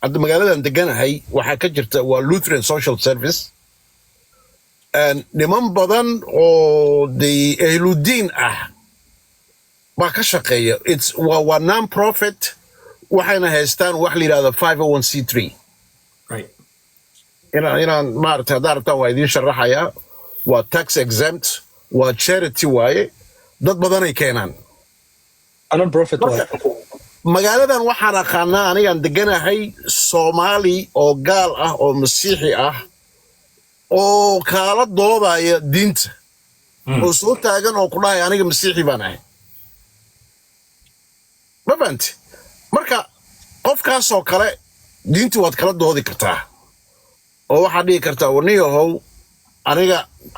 hadda magaaladan deganahay waxaa ka jirta waa Lutheran Social Service niman badan oo ahludiin ah baa ka shaqeeya waa non-profit waxayna haystaan wax la yidhahdo 501c3 right inaan maaragtay haddaan rabtaan waa idiin sharaxayaa waa tax exempt waa charity waaye dad badanay keenaan non-profit waaye magaaladan waxaan aqaanaa anigaan deganahay Soomaali oo gaal ah oo masiixi ah oo kaala doodaya diinta oo soo taagan oo ku dhahay aniga masiixi baan ahay ma fahanti marka qofkaasoo kale diintii waad kala doodi kartaa oo waxaad dhihi kartaa waniyahow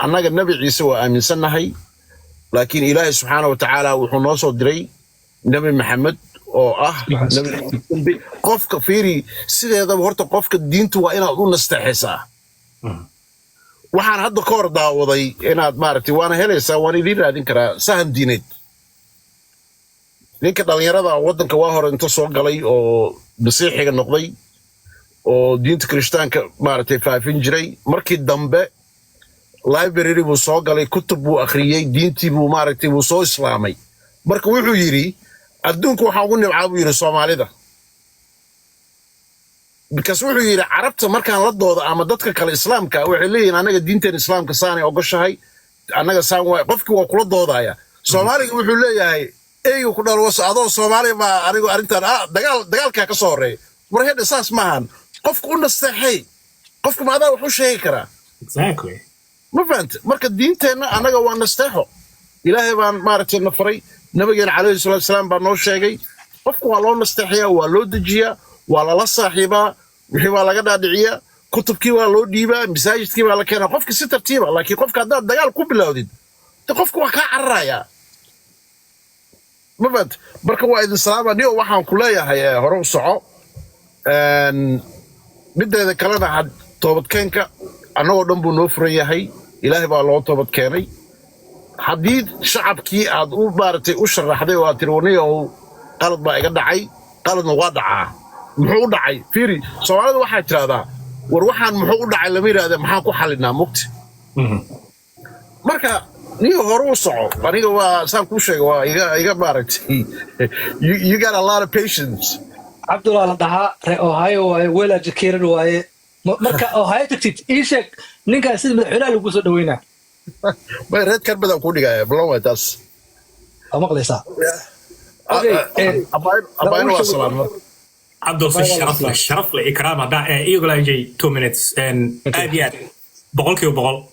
annaga nabi ciise waa aaminsannahay laakiin ilaahay subxaana wa tacaala wuxuu noo soo diray nabi maxamed oo ah nabi qofka fiiri sideedaba horta qofka diintu waa inaad u nasteexaysaa waxaan hadda ka hor daawaday inaad maaragtay waana helaysaa waan idiin raadin karaa sahan diineed ninka dhalinyarada waddanka waa hore inta soo galay oo masiixiga noqday oo diinta kirishtaanka maaragtay faafin jiray markii dambe library buu soo galay kutub buu akhriyey diintii buu maaragtay buu soo islaamay marka wuxuu yidhi adduunku waxaa ugu nibcaa buu yidhi Soomaalida because wuxuu yidhi carabta markaan la dooda ama dadka kale islaamka waxay leeyihiin anaga diinteen islaamka saanay ogoshahay annaga saan waay qofkii waa kula doodaya Soomaaliga wuxuu leeyahay eeyo ku dhalwaso adoo Soomaali baa anigu arrintan dagaalka ka soo horeey war heed saas maahan qofku u nasteexay qofku maadaa wuxuu sheegi karaa exactly ma fahanta marka diinteenna annaga waa nasteexo ilaahay baan maaragtay na faray nabigeena calayhi salaatu wasalaam baa noo sheegay qofku waa loo nasteexiyaa waa loo dejiyaa waa lala saaxiibaa wixii baa laga dhaadhiciyaa kutubkii waa loo dhiibaa masaajidkii baa la keenaa qofki si tartiiba laakiin qofka haddaad dagaal ku bilowdid de qofku waa kaa cararayaa ma fahanta marka waa idin salaama niyo waxaan ku leeyahay hore u soco mideeda kalena toobadkeenka annagoo dhan buu noo furan yahay ilaahay baa loo toobad keenay haddii shacabkii aad u maaragtay u sharaxday oo aad tiri waniyow qalad baa iga dhacay qaladna waa dhacaa muxuu u dhacay fiiri Soomaalida waxaa tiraahdaa war waxaan muxuu u dhacay lama yiraahdo maxaan ku xalinaa mugti marka niyo hore u soco aniga waa saan ku sheegay waa iga maaragtay you got a lot of patience Abdullah la dhahaa Ohio waaye weel educated waaye marka Ohio tagtid ii sheeg ninkaan sida madaxweynaha lagu soo dhaweynaa bay reed karbada ku dhigaya blow taas ama qaleesa abayno waa salaam عبدو في الشرف لإكرام هذا يقول أجي 2 minutes أبيات بقول كيو بقول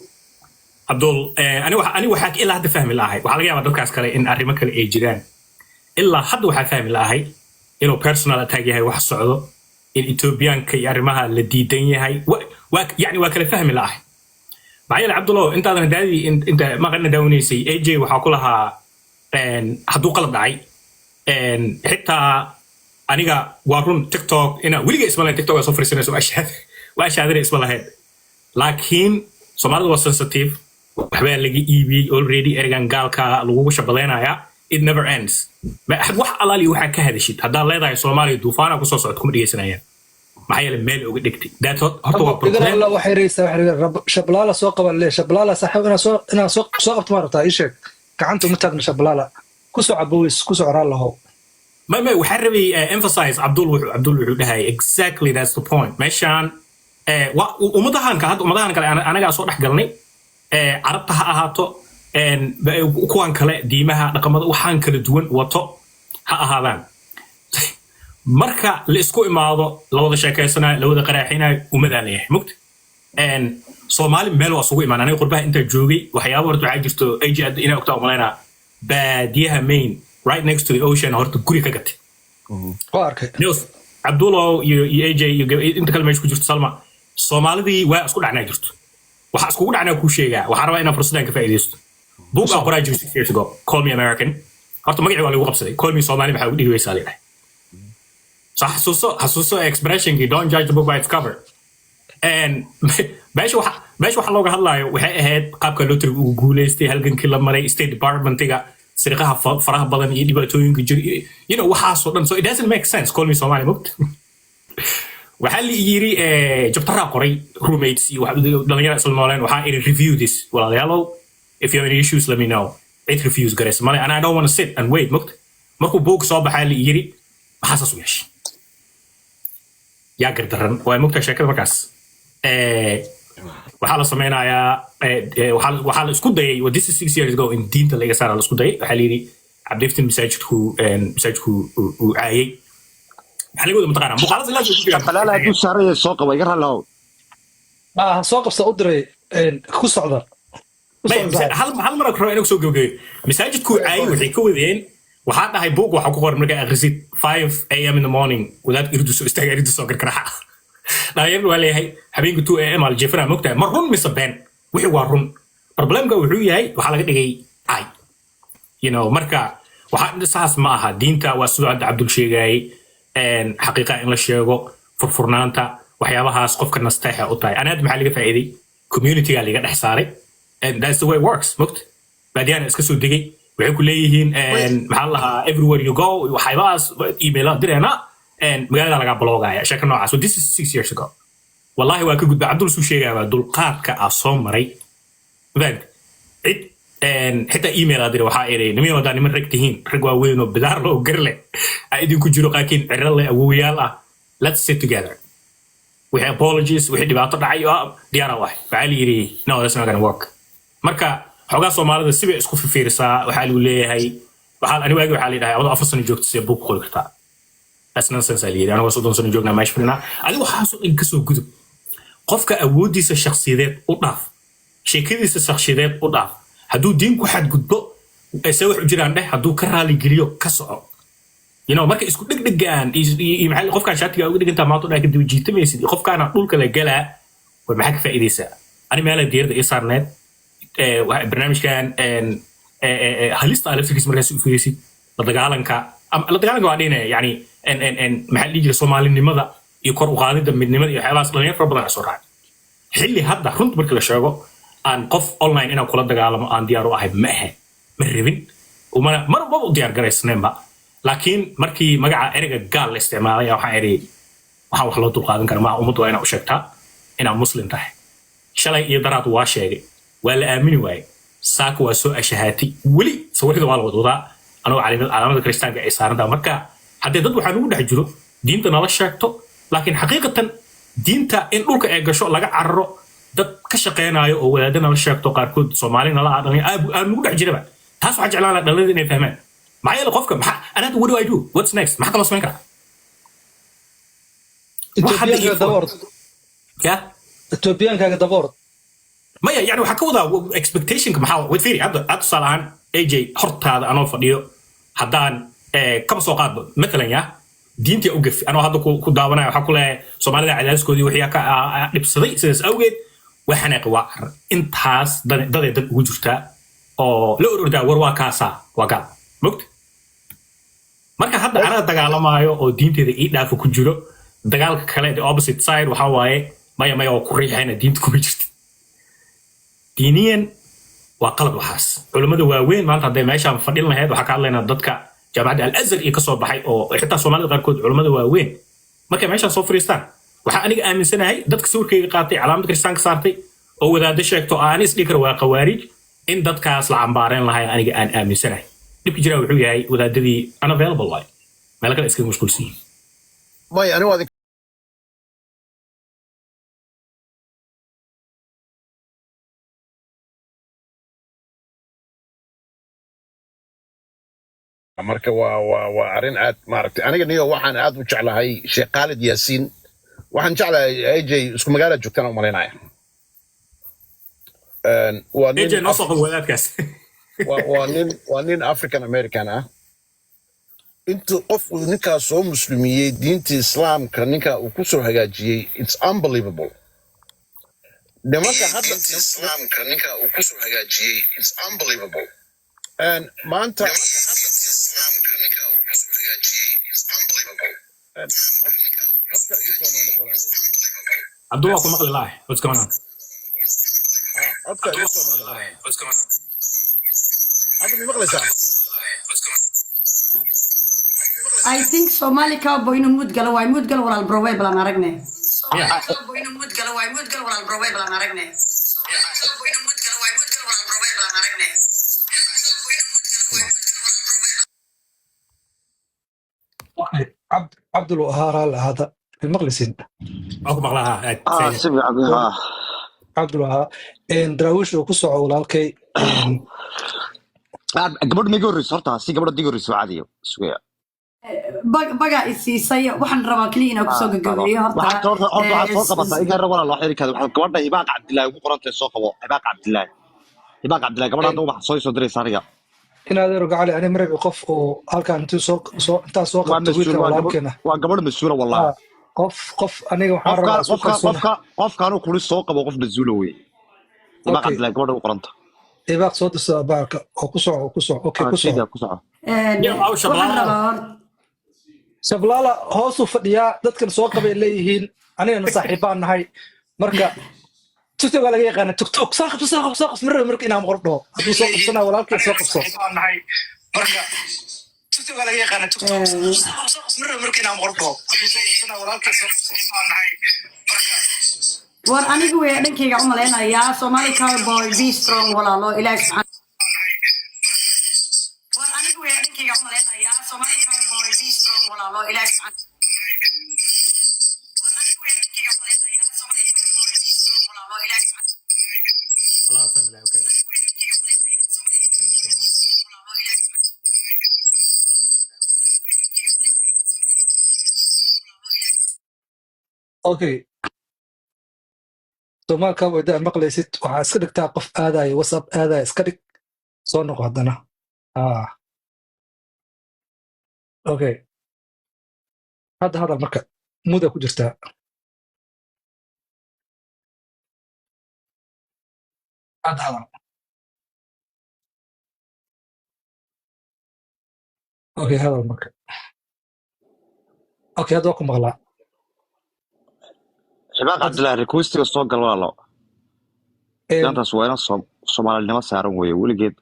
عبدول أنا وحاك إلا حد فهم الله وحالا جاء بدو كاس كله إن أريمك الإيجران إلا حد وحاك فهم الله إنه personal attack هاي واحد صعده إن إثيوبيان كي أريمها للديدين هاي يعني وكله فهم الله بعدين عبد الله أنت هذا نداوي أنت ما قلنا داوني سي أجي وحاكلها حدو قلب داعي حتى aniga waa run TikTok ina wiliga isma TikTok soo fariisanayso waa shaadare isma lahayd laakiin Soomaalida waa sensitive waxba laga iibiyay already ergan gaalka lagu shabadeynaya it never ends ma wax alaali waxa ka hadashid hadaa leedahay Soomaaliya duufaana ku soo socod kuma dhigeysanayaan maxay la meel uga dhigtay that horta waa problem la waxay shablala soo qaban le shablala saaxiib ina soo qabto marta ii sheeg gacanta ma taagna shablala ku soo caboys ku soo oran laho ما وحربي emphasize عبدول وحده هاي exactly that's the point مشان ومدهان كهاد ومدهان كله أنا قاعد أصور حقلني عربتها أهاتو كوان كله ديمها رقمات وحان كله دون وطو هذان مركا لإسكو إماضو لو ذا شاكيسنا لو ذا قراحينا ومدانيه مكت صومالي ميلو أسوي إمان أنا يقول بها أنت جوبي وحياه ورد عاجزتو أيجي إنا أكتاو ملينا باديها مين right next to the ocean horta guri ka gatay news Abdullah iyo AJ inta kale meesha ku jirto Salma Soomaalidii waa isku dhacnaa jirto waxa isku dhacnaa ku sheegaa waxa rabaa inaan fursadan ka faa'iideysto book aan qoray 6 years ago call me American horta magacii waa lagu qabsaday call me Somali waxa uu dhigi weysaa leeyahay صح حسوسو expression don't judge the book by its cover and meesha waxa looga hadlayo waxay ahayd qaabka loo tiri uu guuleystay halgankii la maray State Department-iga sirqaha faraha badan iyo dhibaatooyinka jir waxaasoo dhan so it doesn't make sense call me Somali mood waxaa la yiri jabtaraa qoray roommates iyo dhalinyara isla nooleen waxaa iri review this walaalayaalow if you have any issues let me know it reviews garaysa male and I don't want to sit and wait mogt markuu buug soo baxaa la yiri maxaa saas u yeeshay yaa gardaran waa mogtaa sheekada markaas waxaa la sameynayaa waxaa la isku dayay this is 6 years ago in diinta laga saara la isku dayay waxaa la yiri cabdiftin masaajidku uu caayay maxaa laga wada mataqaanaa muuqaalada ilaa soo fiican balaala hadduu saaraya soo qaba iga raallow soo qabsa u diray ku socda hal mar rabo inuu soo gabagabeeyo masaajidku caayay waxay ka wadeen waxaa dhahay buug waxa ku qoran markaa akhrisid 5 a.m. in the morning wadaad irdu soo istaaga irdu soo gargaraxa dhalinyaradu waa leeyahay habeenka 2 a.m. al jefana mogtahay mar run mise been wixii waa run problemka wuxuu yahay waxaa laga dhigay ay marka waxaa saas ma aha diinta waa sidoo hadda cabdul sheegayay xaqiiqa in la sheego furfurnaanta waxyaabahaas qofka nasteexa u tahay anaad maxaa laga faa'iiday communityga laga dhex saaray and that's the way it works mogt baadiyana iska soo degay waxay ku leeyihiin maxaa lahaa everywhere you go waxyaabahaas email direena magaalada laga bloogaya sheeka noocaas so this is 6 years ago wallahi waa ka gudba cabdul suu sheegaya dulqaadka soo maray cid xitaa email adire waxaa iray niman wadaa niman rag tihiin rag waaweyn oo bidaar loo gar leh idinku jiro qaakiin cirro leh awowayaal ah let's sit together wixii apologies wixii dhibaato dhacay diyaara waxaa la yidhi no that's not gonna work marka xogaa soomaalida sibay isku fiirisaa waxaa lagu leeyahay anigu waagi waxaa la yidhahay adoo 4 sano joogta see buug qori kartaa that's nonsense aa la yidhi anigoo 30 sano joognaa meesha fadhinaa adigu waxaasoo dhan kasoo gudub qofka awooddiisa shakhsiyadeed u dhaaf sheekadiisa shakhsiyadeed u dhaaf hadduu diin ku xadgudbo se wax u jiraan dheh hadduu ka raaligeliyo ka soco marka isku dhegdhegaan iyo qofkaan shaatiga uga dhigantaa maanta dhaa kadib jiitamaysid iyo qofkaana dhulka la galaa war maxaa ka faa'iidaysaa ani meela diyarda ii saarneed barnaamijkan halista laftirkiis markaas u fiirisid la dagaalanka waa dhine yani maxaa la dhihi jira soomaalinimada iyo kor u qaadida midnimada iyo waxyaabahaas dhalinyar fara badan soo raacay xilli hadda runta markii la sheego aan qof online inaan kula dagaalamo aan diyaar u ahay ma ahayn ma rabin marba u diyaar garaysneenba laakiin markii magaca ereyga gaal la isticmaalay waxaan iri waxaan wax loo dulqaadan kara maaha ummaddu waa inaa u sheegtaa inaad muslim tahay shalay iyo daraad waa sheegay waa la aamini waayey saaka waa soo ashahaatay weli sawirada waa la wadwadaa anoo calaamada kiristaanka ay saarantaa marka haddee dad waxaa nugu dhex jiro diinta nala sheegto laakiin xaqiiqatan diinta in dhulka ay gasho laga cararo dad ka shaqeynaayo oo wadaadda nala sheegto qaarkood soomaali nala aan nugu dhex jiraba taas waxaa jeclaan laha dhalinyarada inay fahmaan maxaa yeele qofka anaad what do I do what's next maxaa kaloo samayn karaa etoobiyankaaga daboord maya yani waxaa ka wadaa expectationka maxaa wad fiiri hadda tusaale ahaan AJ hortaada anoo fadhiyo haddaan kaba soo qaadbo matalan yaa diintii u gafi anoo hadda ku daawanaya waxaa ku leeyahay soomaalida cadaadiskoodii wixii ka dhibsaday sidaas awgeed waa xanaaqi waa carar intaas daday dad ugu jirtaa oo la orordaa war waa kaasaa waa gaal mogta marka hadda anaa dagaalamaayo oo diinteeda ii dhaafa ku jiro dagaalka kale the opposite side waxaa waaye maya oo ku riixayna diinta kuma jirta diiniyan waa qalad waxaas culammada waaweyn maanta hadday meeshaan fadhin lahayd waxaa ka hadlaynaa dadka jaamacadda al-azhar iyo ka soo baxay oo xitaa soomaalida qaarkood culammada waaweyn markay meeshaan soo fadhiistaan waxaa aniga aaminsanahay dadka sawirkayga qaatay calaamada kiristaanka saartay oo wadaadda sheegto aan is dhihi karo waa qawaarij in dadkaas la cambaareen lahay aniga aan aaminsanahay dhibka jiraa wuxuu yahay wadaadadii unavailable waay meelo kale iskaga mashquulsan yihiin may anigu adin marka waa arrin aad maaragtay aniga niyo waxaan aad u jeclahay sheekh Khalid Yaasiin waxaan jeclahay AJ isku magaalada joogtana u malaynaya waa nin AJ noo soo qabo wadaadkaas waa nin African American ah intuu qof ninkaas soo muslimiyey diinta islaamka ninka uu ku soo hagaajiyey it's unbelievable nimanka hadda islaamka ninka uu ku soo hagaajiyey it's unbelievable maanta Abdul waa ku maqli lahay what's going on I think Somali cowboy inuu mood galo waay mood gal walaal browe balan aragne Yeah. cowboy inuu mood galo waay mood gal walaal browe balan aragne cowboy inuu mood galo waay mood gal walaal browe balan aragne عبد الوهاب هذا المقلسين أكو مقلها سمع ها عبد الوهاب ان دراويش oo ku soco walaalkay gabadh ma goris horta si gabadh digoris waadiyo suuya baga isiisay waxaan rabaa kaliya inaan kusoo gagabeeyo waxaad soo qabataa iga rabana loo xiri karo waxa gabadha Ibaaq Cabdilaahi ugu qorantay soo qabo Ibaaq Cabdilaahi gabadha wax soo diraysa ariga inaad eero gacali ani marbi qof oo halkaan inta soo qabto wiilka walaalkeena waa gabadh mas'uula wallahi qof aniga waxaan rabaa qofkaanu kuli soo qabo qof mas'uula weey Ibaaq Cabdilaahi gabadha ugu qoranta Ibaaq soo dirsa baarka oo ku soco okay ku soco Shablala hoos u fadhiya dadkan soo qabay leeyihiin anigana saaxiibaan nahay marka TikTok laga yaqaan TikTok saaqab marka inaan qordo haduu soo qabsana walaalkii soo qabso marka TikTok laga yaqaan TikTok saaqab marka inaan qordo haduu soo qabsana walaalkii soo qabso war anigu way dhankayga u maleynayaa Somali cowboy be strong walaalo ilaahay subxaanahu war anigu way dhankayga u maleynayaa Somali cowboy be strong walaalo ilaahay subxaanahu الله فهم له اوكي اوكي Somali cowboy da maqlaysid waxa iska dhigtaa qof aadaay WhatsApp aadaay iska dhig soo noqo hadana okay hada marka muda ku jirtaa hada okay hada marka okay hada ku maqlaa Ibaaq Cabdilaahi requestiga soo gal walaalo dantaas waa inaan Soomaalinimo saaran weeye weligeed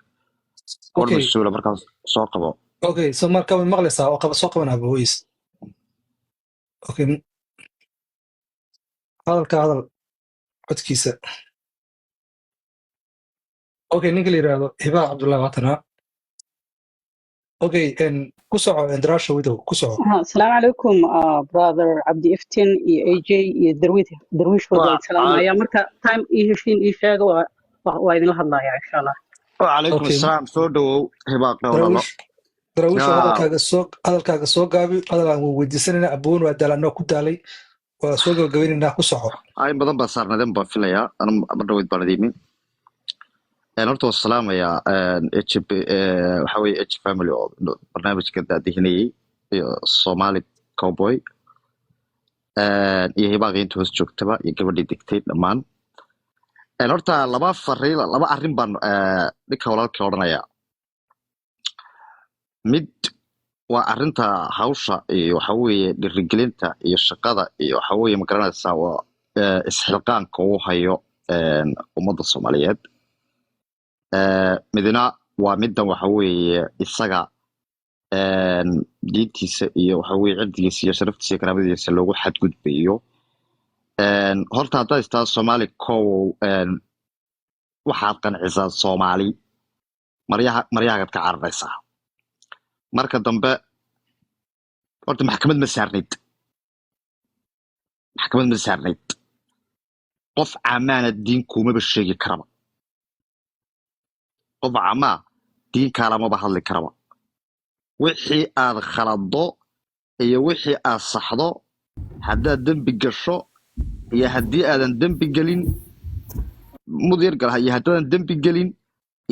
war mas'uula markaas soo qabo okay Somali cowboy maqlaysaa oo qaba soo qabanaa boys okay hadal codkiisa okay ninka la yiraahdo Ibaaq Cabdullaahi Watana okay ku soco Andrasha widow ku soco السلام عليكم brother عبدي إفتن اي جي درويش وضع السلام يا مركا تايم اي هشين اي شاغ وايدن لها الله ان شاء الله وعليكم السلام soo dhawow Ibaaq walaalo درويش hadalkaaga soo gaabi adalaan weydiisanayna aboon waa daalano ku daalay waa soo gabagabeynayna ku soco ay badan baa saarnaadeen baan filayaa ama dhaweyd baan idiin horta salaamaya HP waxa weeye H family oo barnaamijka daadihinayay iyo Somali cowboy iyo Ibaaq inta hoos joogtaba iyo gabadhii digtay dhamaan horta laba arrin baan dhika walaalkii odhanaya mid waa arrinta hawsha iyo waxa weeye dhirigelinta iyo shaqada iyo waxa weeye magaranaysaa waa isxilqaanka uu hayo ummadda Soomaaliyeed midna waa middan waxa weeye isaga diintiisa iyo waxa weeye cirdigiisa iyo sharaftiisa iyo karaamadiisa loogu xadgudbayo horta haddaad istaa Somali kow waxaad qancisaa Soomaali maryahagaad ka cararaysaa marka dambe horta maxkamad ma saarnayd qof amaana diin kumaba sheegi karaba qof amaa diin kaalamaba hadli karaba wixii aad khalado iyo wixii aad saxdo haddaad dembi gasho iyo haddii aadan dembi gelin mudyar galaha iyo haddaadan dembi gelin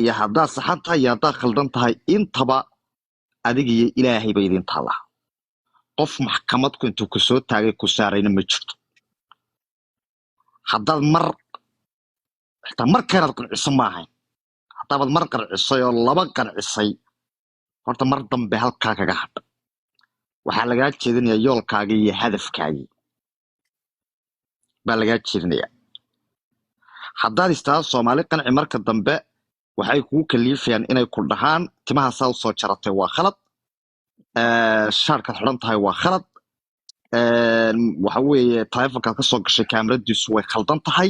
iyo haddaad saxan tahay iyo haddaad khaldan tahay intaba adiga iyo ilaahay ba idin taallaa qof maxkamadku intuu ku soo taagay ku saarayna ma jirto haddaad xitaa mar kalead qanciso maahayn haddaabaad mar qancisay oo laba qancisay horta mar dambe halkaa kaga hadha waxaa lagaa jeedinayaa yoolkaagii iyo hadafkaagii baa lagaa jeedinayaa haddaad istaa Soomaali qanci marka dambe waxay kugu kaliifayaan inay ku dhahaan timaha saa u soo jaratay waa khalad shaarkaad xidhan tahay waa khalad waxa weeye taleefonkaad ka soo gashay kaamiradiisu way khaldan tahay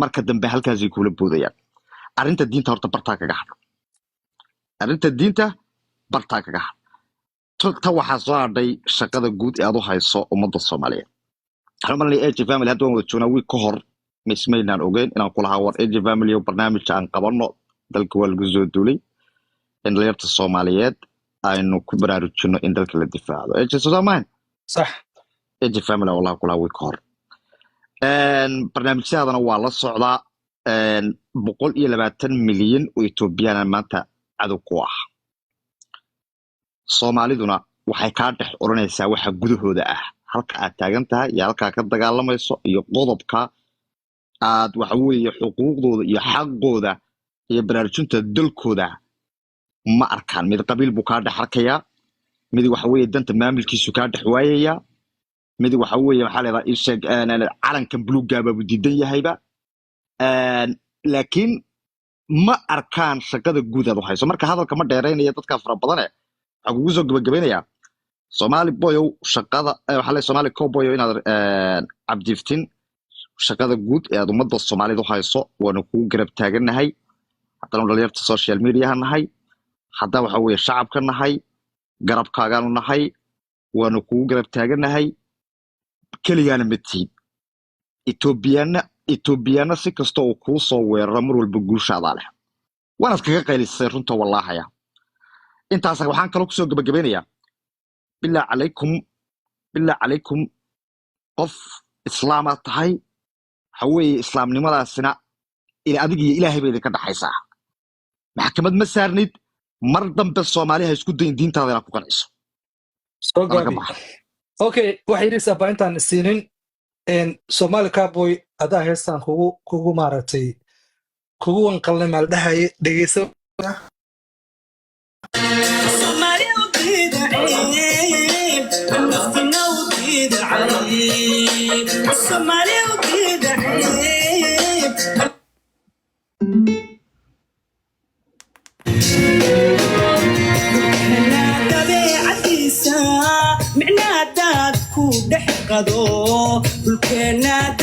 marka dambe halkaasay kula boodayaan arrinta diinta horta bartaa kaga hadla arrinta diinta bartaa kaga hadla ta waxaa soo hadhay shaqada guud ee aad u hayso ummadda soomaaliyeed waxaan malanaya AJ family hadda waan wada joognaa wiig ka hor mismaynaan ogeyn inaan ku lahaa war AJ family oo barnaamijka aan qabanno dalka waa lagu soo duulay in dhalinyarta soomaaliyeed aynu ku baraarujino in dalka la difaacdo AJ Soomaaliya صح AJ family wallah ku lahaa wiig ka hor barnaamijyadana waa la socdaa 120 milyan oo Ethiopian maanta cadow ku ah Soomaaliduna waxay ka dhex oranaysaa waxa gudahooda ah halka aad taagan tahay iyo halka ka dagaalamayso iyo qodobka aad waxa weeye xuquuqdooda iyo xaqooda iyo baraarujinta dalkooda ma arkaan mid qabiil buu ka dhex arkaya mid waxa weeye danta maamulkiisu ka dhex waayaya mid waxa weeye waxa leedahay isheeg calankan buluuga baa diidan yahayba laakiin ma arkaan shaqada guud aad u hayso marka hadalka ma dheereynaya dadka fara badan waxa ugu soo gabagabeynaya Somali boyo shaqada waxa la Somali cowboyo inaad abdiftin shaqada guud ee aad ummadda Soomaaliyeed u hayso waana ku garab taaganahay haddana dhalinyarta social media nahay hadda waxa weeye shacabka nahay garabkaagaan nahay waana ku garab taaganahay kaliyaana midtiin Ethiopiana si kasta oo ku soo weeraro mar walba guushaada leh waana kaga qaylisay runta wallaahaya intaas waxaan kale ku soo gabagabeynayaa بالله عليكم قف إسلام تهي حوي إسلام نملا سنة إلى أدقي إلهي بيدك دحيسا محكمة مسارنيد مردم بالصومالي هيسكو دين تهذي لكو قنعيسو اوكي waxay risaa intaan siinin in Somali Cowboy adaa heestan kugu maaratay kugu wanqalnay maal dhahay dhageyso Somali وكيد عيب أنا طبيعتي سا معنا داد كو دحقدو كل كنا